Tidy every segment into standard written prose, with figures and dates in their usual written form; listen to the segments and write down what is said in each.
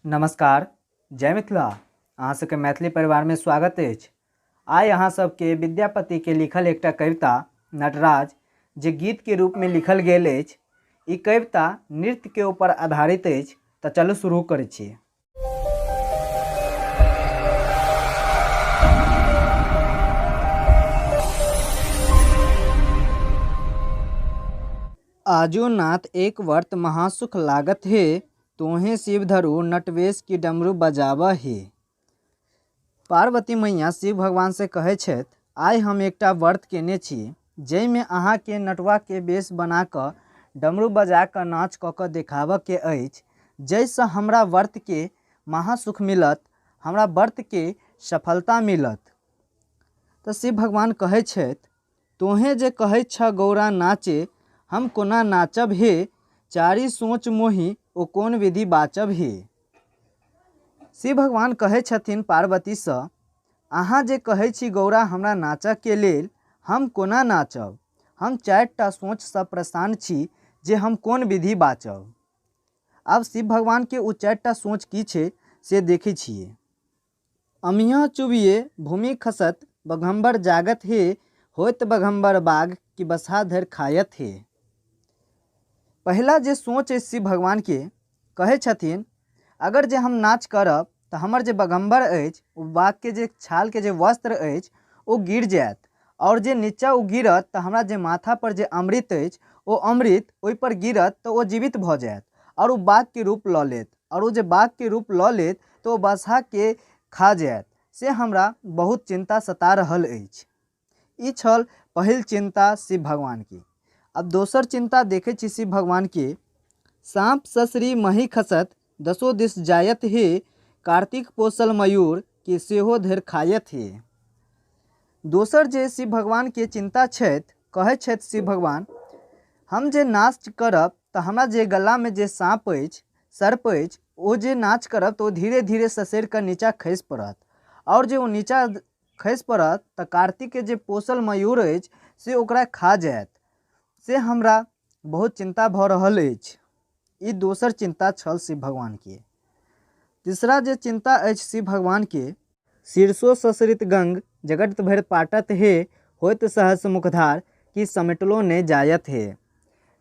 नमस्कार, जय मिथिला। अहाँ सबके मैथिली परिवार में स्वागत अछि। आइ अहाँ सबके विद्यापति के लिखल एकटा कविता नटराज जे गीत के रूप में लिखल गेल अछि। ई कविता नृत्य के ऊपर आधारित अछि। तो चलू शुरू करै छी। आजो नाथ एक वर्त महासुख लागत हे, तोहे शिव धरू नटवेश की डमरू बजावा हे। पार्वती मैया शिव भगवान से कहे छथि, आइ हम एकटा व्रत केने छी जाहिमे अहाँ के नटवा के वेश बना कऽ डमरू बजा कऽ नाच कऽ कऽ देखाबऽ के अछि, जाहिसँ हमरा व्रत के महासुख मिलत, हमरा व्रत के सफलता मिलत। तऽ शिव भगवान कहे छथि, तोहे जे कहै छ गौरा नाचे, हम कोना नाचब हे, चारी सोच मोहि ओ कोन विधि बाचब हे। शिव भगवान कहे छथिन पार्वती सँ, अहाँ जे कहै छी गौरा हमरा नाचऽ के लेल, हम कोना नाचब, हम चारिटा सोच सँ परेशान छी जे हम कोन विधि बाचब। आब शिव भगवान के ओ चारिटा सोच की छै से देखै छियै। अमिया चुबिये भूमि खसत, बघम्बर जागत हे, होइत बघम्बर बाघ की बसा धरि खायत हे। पहला जे सोच अछि शिव भगवान के कहे छथिन, अगर जे हम नाच करब तो हमर जे बघम्बर अछि ओ बाघ के जे छाल के जे वस्त्र अछि ओ गिर जायत, और जे नीचा ओ गिरत तो हमरा जे माथा पर जे अमृत अछि ओ अमृत ओहि पर गिरत तो ओ जीवित भ जायत और ओ बाघ के रूप लऽ लेत, और ओ जे बाघ के रूप लऽ लेत तो ओ बसा के खा जायत। से हमरा बहुत चिंता सता रहल अछि। ई छल पहिल चिंता शिव भगवान की। अब दोसर चिंता देखे छी शिव भगवान के, सांप ससरी मही खसत, दसो दिस जायत हे, कार्तिक पोसल मयूर की सेहो धरि खायत हे। दोसर जे शिव भगवान के चिंता छथि, कहे छथि शिव भगवान, हम जे नाच करब तो हमरा जे गला में जे सांप अछि, सर्प अछि, ओ जे नाच करब तो धीरे धीरे ससरि कऽ नीचा खसि पड़त, और जे ओ नीचा खसि पड़त तो कार्तिक के जे पोसल मयूर अछि से ओकरा खा जायत। से हमरा बहुत चिंता भऽ रहल अछि। ई दोसर चिंता छल शिव भगवान के। तीसरा जे चिंता अछि शिव भगवान के, शीर्षो ससरित गंग जगत भरि पाटत हे, होइत सहस मुखधार की समेटलो ने जायत हे।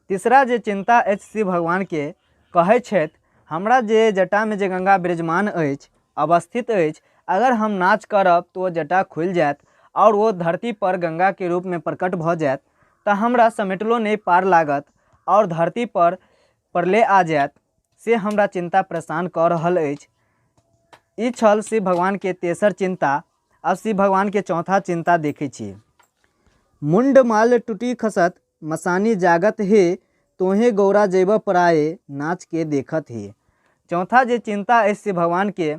तीसरा जे चिंता अछि शिव भगवान के, कहे छथि, हमरा जे जटा में जे गंगा विराजमान अछि, अवस्थित अछि, अगर हम नाच करब तो ओ जटा खुलि जायत और वो धरती पर गंगा के रूप में प्रकट भऽ जायत, तऽ हमरा समेटलो नहीं पार लागत और धरती पर प्रलय आ जायत। से हमरा चिंता परेशान कऽ रहल अछि। ई छल शिव भगवान के तेसर चिंता। अब शिव भगवान के चौथा चिंता देखे छी। मुंड माल टूटी खसत, मसानी जागत हे, तोहे गौरा जैब पराये, नाच के देखत हे। चौथा जे चिंता अछि शिव भगवान के,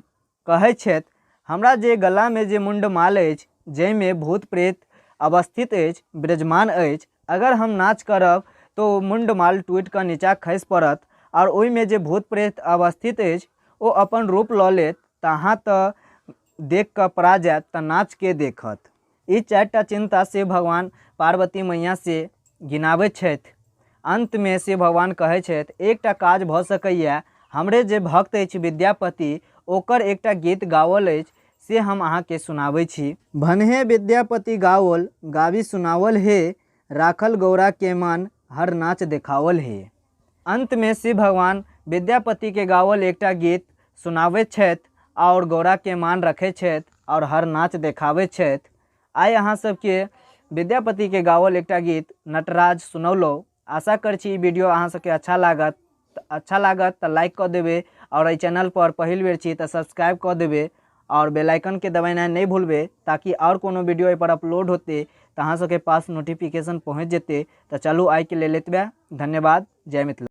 कहे छथि, हमरा जे गला में जे मुंड माल अछि, जाहिमे भूत प्रेत अवस्थित अछि, विराजमान अछि, अगर हम नाच करब तो मुंड माल टूटि कऽ नीचा खसि पड़त और ओहिमे जे भूत प्रेत अवस्थित अछि ओ अपन रूप लऽ लेत, तऽ अहाँ तऽ देख कऽ परा जायत, तऽ नाच के देखत। ई चारिटा चिंता शिव भगवान पार्वती मैया से गिनाबैत छथि। अंत में शिव भगवान कहे छथि, एकटा काज भऽ सकैया, हमरे जे भक्त अछि विद्यापति, ओकर एकटा गीत गाओल अछि, से हम अहाँ के सुनाबै छी। भन्हे विद्यापति गाओल, गाबी सुनावल हे, राखल गौरा के मान, हर नाच देखावल हे। अंत में शिव भगवान विद्यापति के गावल एकटा गीत सुनाबैत छथि और गौरा के मान रखे छथि और हर नाच देखाबैत छथि। आइ अहाँ सबके विद्यापति के गावल एकटा गीत नटराज सुनौलहुँ। आशा कर छी ई वीडियो अहाँ सबके अच्छा लागत तो लाइक कऽ देबै, और एहि चैनल पर पहिल बेर छी तो सब्सक्राइब कऽ देबै और बेल आइकन के दबेनाइ नहीं भूलबै, ताकि और कोनो वीडियो एहि पर अपलोड होते तो अहाँ सबके पास नोटिफिकेशन पहुँच जेते। तो चलू आइ के लेल एतबे। धन्यवाद। जय मिथिला।